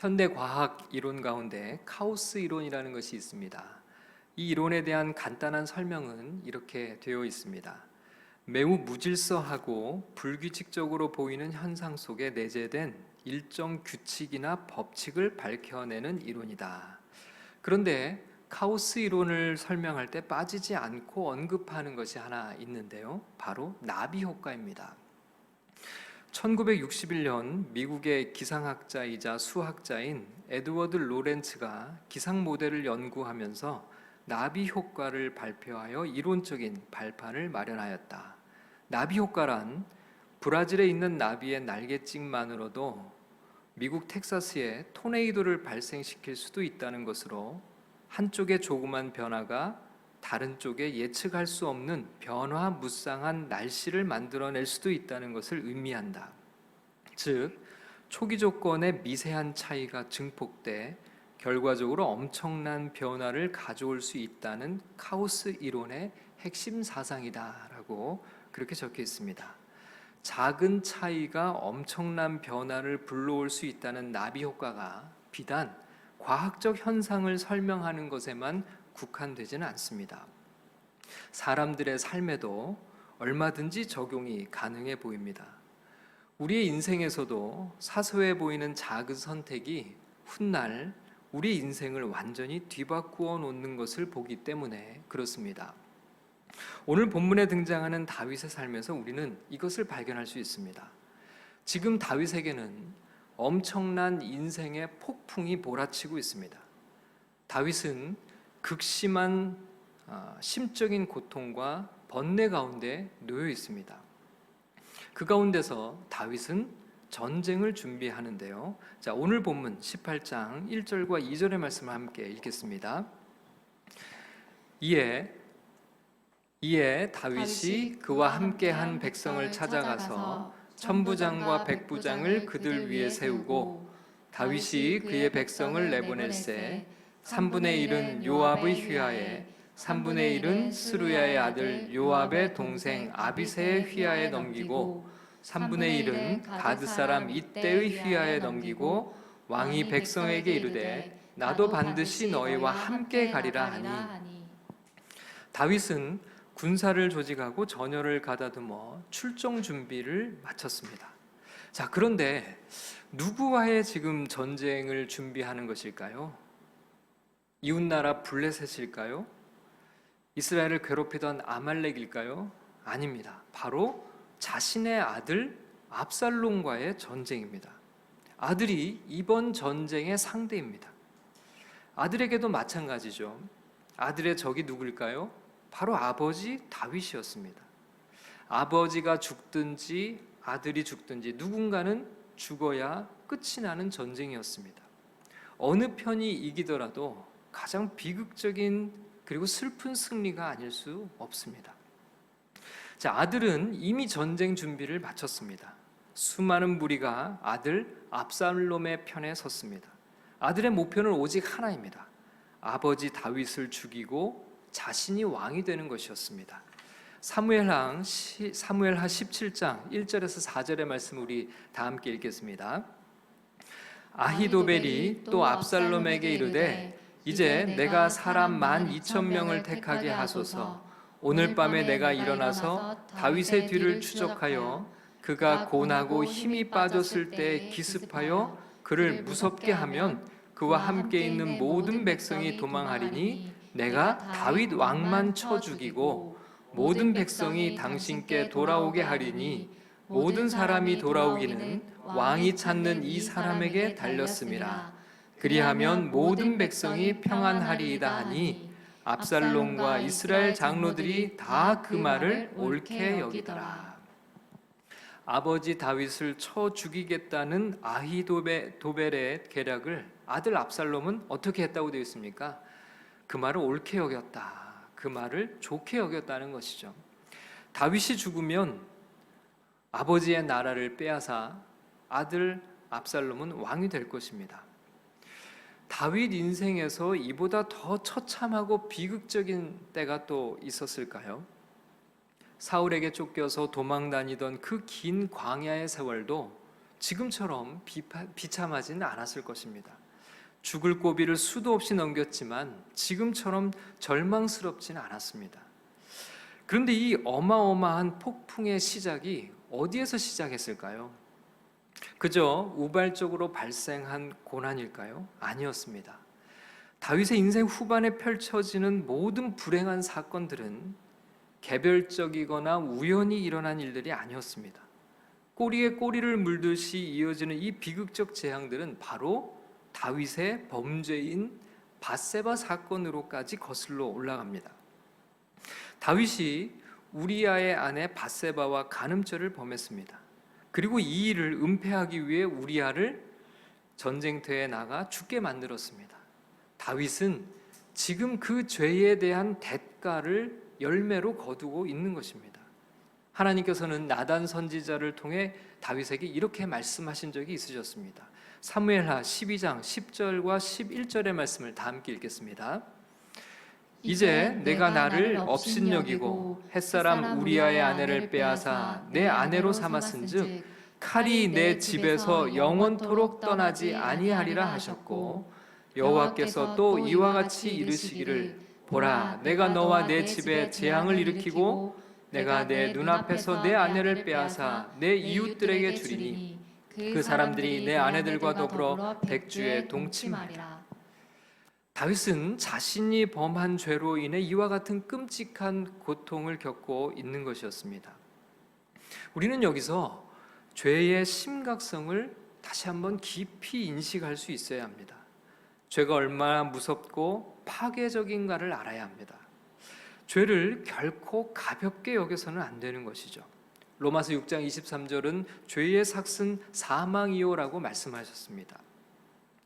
현대 과학 이론 가운데 카오스 이론이라는 것이 있습니다. 이 이론에 대한 간단한 설명은 이렇게 되어 있습니다. 매우 무질서하고 불규칙적으로 보이는 현상 속에 내재된 일정 규칙이나 법칙을 밝혀내는 이론이다. 그런데 카오스 이론을 설명할 때 빠지지 않고 언급하는 것이 하나 있는데요. 바로 나비 효과입니다. 1961년 미국의 기상학자이자 수학자인 에드워드 로렌츠가 기상 모델을 연구하면서 나비 효과를 발표하여 이론적인 발판을 마련하였다. 나비 효과란 브라질에 있는 나비의 날갯짓만으로도 미국 텍사스에 토네이도를 발생시킬 수도 있다는 것으로 한쪽의 조그만 변화가 다른 쪽에 예측할 수 없는 변화무쌍한 날씨를 만들어낼 수도 있다는 것을 의미한다. 즉, 초기 조건의 미세한 차이가 증폭돼 결과적으로 엄청난 변화를 가져올 수 있다는 카오스 이론의 핵심 사상이다라고 그렇게 적혀 있습니다. 작은 차이가 엄청난 변화를 불러올 수 있다는 나비 효과가 비단 과학적 현상을 설명하는 것에만 국한되지는 않습니다. 사람들의 삶에도 얼마든지 적용이 가능해 보입니다. 우리의 인생에서도 사소해 보이는 작은 선택이 훗날 우리 인생을 완전히 뒤바꾸어 놓는 것을 보기 때문에 그렇습니다. 오늘 본문에 등장하는 다윗의 삶에서 우리는 이것을 발견할 수 있습니다. 지금 다윗에게는 엄청난 인생의 폭풍이 몰아치고 있습니다. 다윗은 극심한 심적인 고통과 번뇌 가운데 놓여 있습니다. 그 가운데서 다윗은 전쟁을 준비하는데요. 자, 오늘 본문 18장 1절과 2절의 말씀을 함께 읽겠습니다. 이에 다윗이 그와 함께한 백성을 찾아가서 천부장과 백부장을 그들 위에 세우고 다윗이 그의 백성을 내보낼세 3분의 1은 요압의 휘하에 3분의 1은 스루야의 아들 요압의 동생 아비새의 휘하에 넘기고 3분의 1은 가드 사람 이떼의 휘하에 넘기고 왕이 백성에게 이르되 나도 반드시 너희와 함께 가리라 하니. 다윗은 군사를 조직하고 전열을 가다듬어 출정 준비를 마쳤습니다. 자, 그런데 누구와의 지금 전쟁을 준비하는 것일까요? 이웃나라 블레셋일까요? 이스라엘을 괴롭히던 아말렉일까요? 아닙니다. 바로 자신의 아들 압살롬과의 전쟁입니다. 아들이 이번 전쟁의 상대입니다. 아들에게도 마찬가지죠. 아들의 적이 누굴까요? 바로 아버지 다윗이었습니다. 아버지가 죽든지 아들이 죽든지 누군가는 죽어야 끝이 나는 전쟁이었습니다. 어느 편이 이기더라도 가장 비극적인 그리고 슬픈 승리가 아닐 수 없습니다. 자, 아들은 이미 전쟁 준비를 마쳤습니다. 수많은 무리가 아들 압살롬의 편에 섰습니다. 아들의 목표는 오직 하나입니다. 아버지 다윗을 죽이고 자신이 왕이 되는 것이었습니다. 사무엘하 17장 1절에서 4절의 말씀 우리 다 함께 읽겠습니다. 아히도벨이 또 압살롬에게 이르되 이제 내가 사람 12,000명을 택하게 하소서. 오늘 밤에 내가 일어나서 다윗의 뒤를 추적하여 그가 곤하고 힘이 빠졌을 때 기습하여 그를 무섭게 하면 그와 함께 있는 모든 백성이 도망하리니 내가 다윗 왕만 쳐 죽이고 모든 백성이 당신께 돌아오게 하리니 모든 사람이 돌아오기는 왕이 찾는 이 사람에게 달렸음이라. 그리하면 모든 백성이 평안하리이다 하니 압살롬과 이스라엘 장로들이 다 그 말을 옳게 여기더라. 아버지 다윗을 쳐 죽이겠다는 아히도벨의 계략을 아들 압살롬은 어떻게 했다고 되어 있습니까? 그 말을 옳게 여겼다. 그 말을 좋게 여겼다는 것이죠. 다윗이 죽으면 아버지의 나라를 빼앗아 아들 압살롬은 왕이 될 것입니다. 다윗 인생에서 이보다 더 처참하고 비극적인 때가 또 있었을까요? 사울에게 쫓겨서 도망 다니던 그 긴 광야의 세월도 지금처럼 비참하지는 않았을 것입니다. 죽을 고비를 수도 없이 넘겼지만 지금처럼 절망스럽지는 않았습니다. 그런데 이 어마어마한 폭풍의 시작이 어디에서 시작했을까요? 그저 우발적으로 발생한 고난일까요? 아니었습니다. 다윗의 인생 후반에 펼쳐지는 모든 불행한 사건들은 개별적이거나 우연히 일어난 일들이 아니었습니다. 꼬리에 꼬리를 물듯이 이어지는 이 비극적 재앙들은 바로 다윗의 범죄인 밧세바 사건으로까지 거슬러 올라갑니다. 다윗이 우리아의 아내 밧세바와 간음죄를 범했습니다. 그리고 이 일을 은폐하기 위해 우리아를 전쟁터에 나가 죽게 만들었습니다. 다윗은 지금 그 죄에 대한 대가를 열매로 거두고 있는 것입니다. 하나님께서는 나단 선지자를 통해 다윗에게 이렇게 말씀하신 적이 있으셨습니다. 사무엘하 12장 10절과 11절의 말씀을 다 함께 읽겠습니다. 이제 내가 나를 업신여기고 햇사람 우리아의 아내를 빼앗아 내 아내로 삼았은즉 칼이 내 집에서 영원토록 떠나지 아니하리라 하셨고 여호와께서 또 이와 같이 이르시기를 보라 내가 너와 내 집에 재앙을 일으키고 내가 내 눈앞에서 내 아내를 빼앗아 내 이웃들에게 주리니 그 사람들이 내 아내들과 더불어 백주에 동침하리라. 다윗은 자신이 범한 죄로 인해 이와 같은 끔찍한 고통을 겪고 있는 것이었습니다. 우리는 여기서 죄의 심각성을 다시 한번 깊이 인식할 수 있어야 합니다. 죄가 얼마나 무섭고 파괴적인가를 알아야 합니다. 죄를 결코 가볍게 여겨서는 안 되는 것이죠. 로마서 6장 23절은 죄의 삭은 사망이요라고 말씀하셨습니다.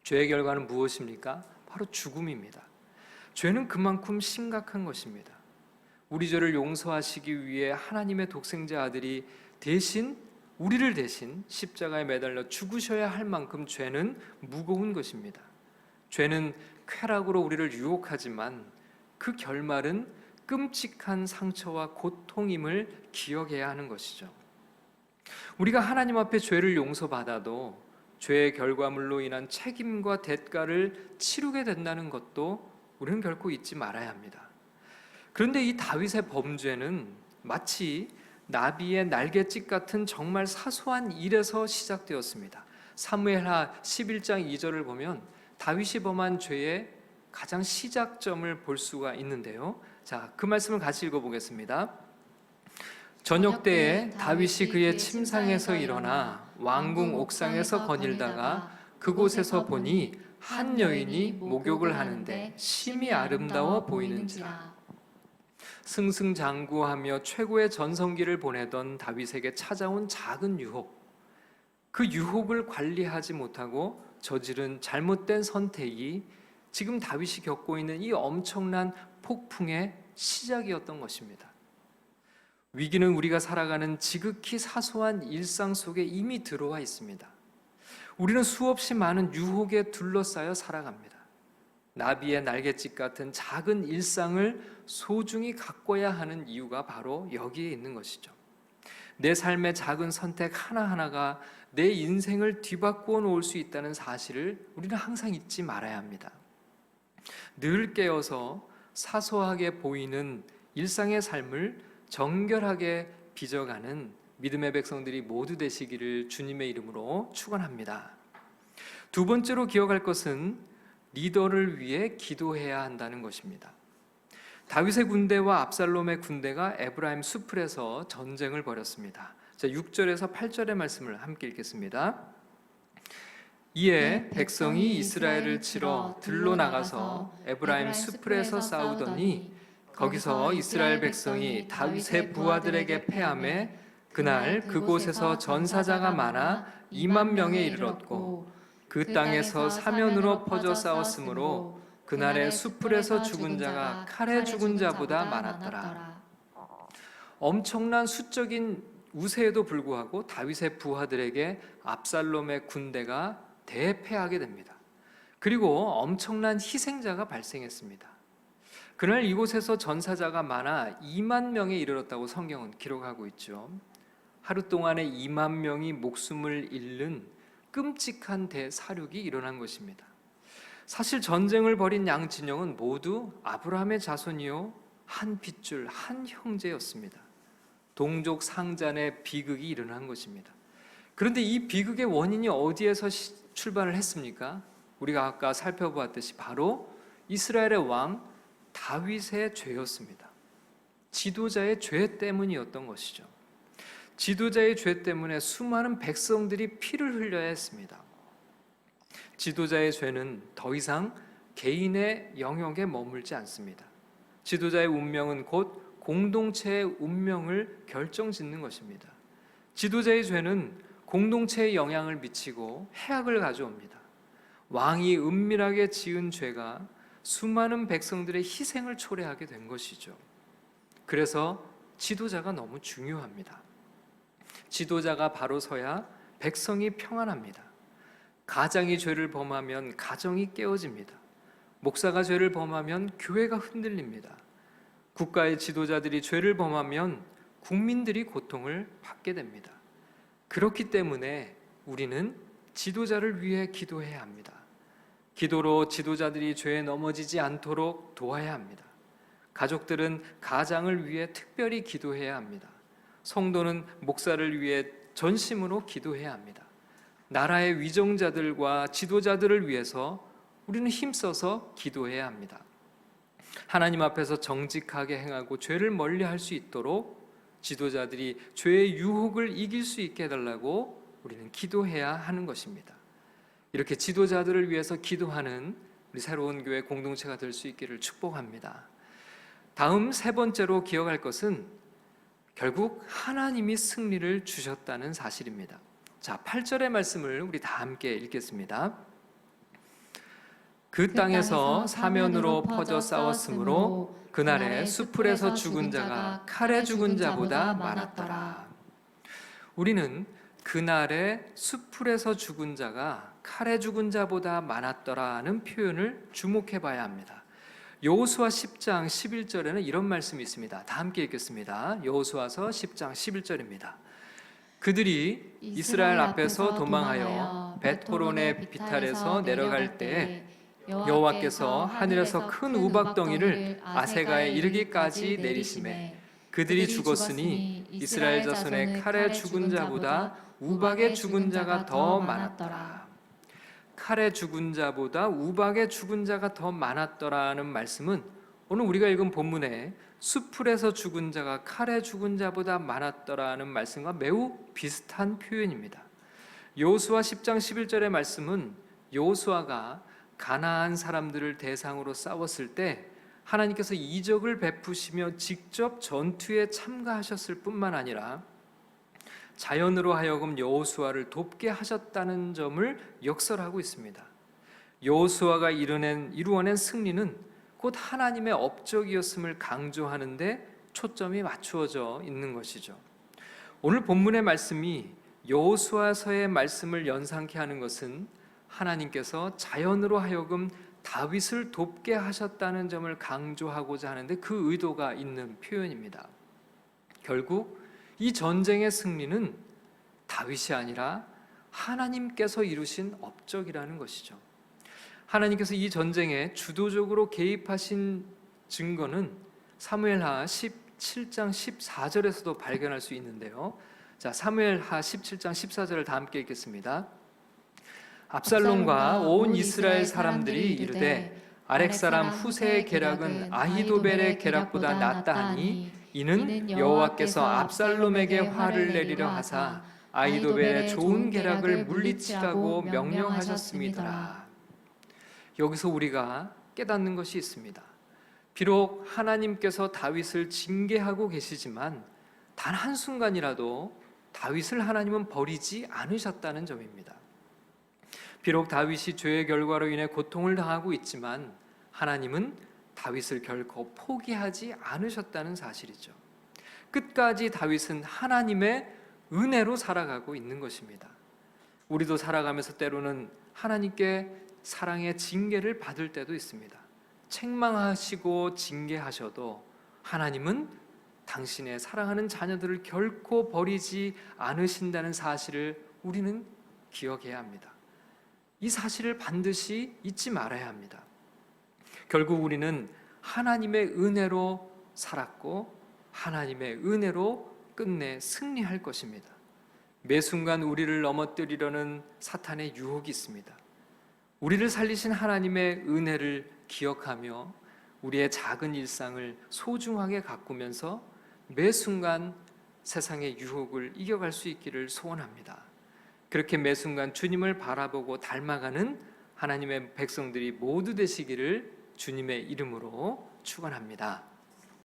죄의 결과는 무엇입니까? 바로 죽음입니다. 죄는 그만큼 심각한 것입니다. 우리 죄를 용서하시기 위해 하나님의 독생자 아들이 우리를 대신 십자가에 매달려 죽으셔야 할 만큼 죄는 무거운 것입니다. 죄는 쾌락으로 우리를 유혹하지만 그 결말은 끔찍한 상처와 고통임을 기억해야 하는 것이죠. 우리가 하나님 앞에 죄를 용서받아도 죄의 결과물로 인한 책임과 대가를 치르게 된다는 것도 우리는 결코 잊지 말아야 합니다. 그런데 이 다윗의 범죄는 마치 나비의 날갯짓 같은 정말 사소한 일에서 시작되었습니다. 사무엘하 11장 2절을 보면 다윗이 범한 죄의 가장 시작점을 볼 수가 있는데요. 자, 그 말씀을 같이 읽어보겠습니다. 저녁 때에 다윗이 그의 침상에서 일어나 왕궁 옥상에서 거닐다가 그곳에서 보니 한 여인이 목욕을 하는데 심히 아름다워 보이는지라. 승승장구하며 최고의 전성기를 보내던 다윗에게 찾아온 작은 유혹, 그 유혹을 관리하지 못하고 저지른 잘못된 선택이 지금 다윗이 겪고 있는 이 엄청난 폭풍의 시작이었던 것입니다. 위기는 우리가 살아가는 지극히 사소한 일상 속에 이미 들어와 있습니다. 우리는 수없이 많은 유혹에 둘러싸여 살아갑니다. 나비의 날갯짓 같은 작은 일상을 소중히 가꿔야 하는 이유가 바로 여기에 있는 것이죠. 내 삶의 작은 선택 하나하나가 내 인생을 뒤바꾸어 놓을 수 있다는 사실을 우리는 항상 잊지 말아야 합니다. 늘 깨어서 사소하게 보이는 일상의 삶을 정결하게 빚어가는 믿음의 백성들이 모두 되시기를 주님의 이름으로 축원합니다. 두 번째로 기억할 것은 리더를 위해 기도해야 한다는 것입니다. 다윗의 군대와 압살롬의 군대가 에브라임 수풀에서 전쟁을 벌였습니다. 자, 6절에서 8절의 말씀을 함께 읽겠습니다. 이에 백성이 이스라엘을 치러 들로 나가서 에브라임 수풀에서 싸우더니 거기서 이스라엘 백성이 다윗의 부하들에게 패하매 그날 그곳에서 전사자가 많아 2만 명에 이르렀고 그 땅에서 사면으로 퍼져 싸웠으므로 그날의 수풀에서 죽은 자가 칼에 죽은 자보다 많았더라. 엄청난 수적인 우세에도 불구하고 다윗의 부하들에게 압살롬의 군대가 대패하게 됩니다. 그리고 엄청난 희생자가 발생했습니다. 그날 이곳에서 전사자가 많아 2만 명에 이르렀다고 성경은 기록하고 있죠. 하루 동안에 2만 명이 목숨을 잃는 끔찍한 대사륙이 일어난 것입니다. 사실 전쟁을 벌인 양 진영은 모두 아브라함의 자손이요 한 핏줄 한 형제였습니다. 동족 상잔의 비극이 일어난 것입니다. 그런데 이 비극의 원인이 어디에서 출발을 했습니까? 우리가 아까 살펴보았듯이 바로 이스라엘의 왕 다윗의 죄였습니다. 지도자의 죄 때문이었던 것이죠. 지도자의 죄 때문에 수많은 백성들이 피를 흘려야 했습니다. 지도자의 죄는 더 이상 개인의 영역에 머물지 않습니다. 지도자의 운명은 곧 공동체의 운명을 결정짓는 것입니다. 지도자의 죄는 공동체에 영향을 미치고 해악을 가져옵니다. 왕이 은밀하게 지은 죄가 수많은 백성들의 희생을 초래하게 된 것이죠. 그래서 지도자가 너무 중요합니다. 지도자가 바로 서야 백성이 평안합니다. 가장이 죄를 범하면 가정이 깨어집니다. 목사가 죄를 범하면 교회가 흔들립니다. 국가의 지도자들이 죄를 범하면 국민들이 고통을 받게 됩니다. 그렇기 때문에 우리는 지도자를 위해 기도해야 합니다. 기도로 지도자들이 죄에 넘어지지 않도록 도와야 합니다. 가족들은 가장을 위해 특별히 기도해야 합니다. 성도는 목사를 위해 전심으로 기도해야 합니다. 나라의 위정자들과 지도자들을 위해서 우리는 힘써서 기도해야 합니다. 하나님 앞에서 정직하게 행하고 죄를 멀리할 수 있도록 지도자들이 죄의 유혹을 이길 수 있게 해달라고 우리는 기도해야 하는 것입니다. 이렇게 지도자들을 위해서 기도하는 우리 새로운 교회 공동체가 될 수 있기를 축복합니다. 다음 세 번째로 기억할 것은 결국 하나님이 승리를 주셨다는 사실입니다. 자, 8절의 말씀을 우리 다 함께 읽겠습니다. 그 땅에서 사면으로 퍼져 싸웠으므로 그날에 수풀에서 죽은 자가 칼에 죽은 자보다 많았더라. 우리는 그날에 수풀에서 죽은 자가 칼에 죽은 자보다 많았더라는 표현을 주목해 봐야 합니다. 여호수아 10장 11절에는 이런 말씀이 있습니다. 다 함께 읽겠습니다. 여호수아서 10장 11절입니다. 그들이 이스라엘 앞에서 도망하여 벳호론의 비탈에서 내려갈 때 여호와께서 하늘에서 큰 우박덩이를 아세가에 이르기까지 내리시매 그들이 죽었으니 이스라엘 자손의 칼에 죽은 자보다 우박에 죽은 자가 더 많았더라. 칼에 죽은 자보다 우박에 죽은 자가 더 많았더라는 말씀은 오늘 우리가 읽은 본문에 수풀에서 죽은 자가 칼에 죽은 자보다 많았더라는 말씀과 매우 비슷한 표현입니다. 여호수아 10장 11절의 말씀은 여호수아가 가나안 사람들을 대상으로 싸웠을 때 하나님께서 이적을 베푸시며 직접 전투에 참가하셨을 뿐만 아니라 자연으로 하여금 여호수아를 돕게 하셨다는 점을 역설하고 있습니다. 여호수아가 이루어낸 승리는 곧 하나님의 업적이었음을 강조하는데 초점이 맞추어져 있는 것이죠. 오늘 본문의 말씀이 여호수아서의 말씀을 연상케 하는 것은 하나님께서 자연으로 하여금 다윗을 돕게 하셨다는 점을 강조하고자 하는데 그 의도가 있는 표현입니다. 결국 이 전쟁의 승리는 다윗이 아니라 하나님께서 이루신 업적이라는 것이죠. 하나님께서 이 전쟁에 주도적으로 개입하신 증거는 사무엘하 17장 14절에서도 발견할 수 있는데요. 자, 사무엘하 17장 14절을 다 함께 읽겠습니다. 압살롬과 온 이스라엘 사람들이 이르되 아렉 사람 후세의 계략은 아히도벨의 계략보다 낫다 하니 이는 여호와께서 압살롬에게 화를 내리려 하사 아히도벨의 좋은 계략을 물리치라고 명령하셨음이더라. 여기서 우리가 깨닫는 것이 있습니다. 비록 하나님께서 다윗을 징계하고 계시지만 단 한순간이라도 다윗을 하나님은 버리지 않으셨다는 점입니다. 비록 다윗이 죄의 결과로 인해 고통을 당하고 있지만 하나님은 다윗을 결코 포기하지 않으셨다는 사실이죠. 끝까지 다윗은 하나님의 은혜로 살아가고 있는 것입니다. 우리도 살아가면서 때로는 하나님께 사랑의 징계를 받을 때도 있습니다. 책망하시고 징계하셔도 하나님은 당신의 사랑하는 자녀들을 결코 버리지 않으신다는 사실을 우리는 기억해야 합니다. 이 사실을 반드시 잊지 말아야 합니다. 결국 우리는 하나님의 은혜로 살았고 하나님의 은혜로 끝내 승리할 것입니다. 매 순간 우리를 넘어뜨리려는 사탄의 유혹이 있습니다. 우리를 살리신 하나님의 은혜를 기억하며 우리의 작은 일상을 소중하게 가꾸면서 매 순간 세상의 유혹을 이겨갈 수 있기를 소원합니다. 그렇게 매 순간 주님을 바라보고 닮아가는 하나님의 백성들이 모두 되시기를 주님의 이름으로 축원합니다.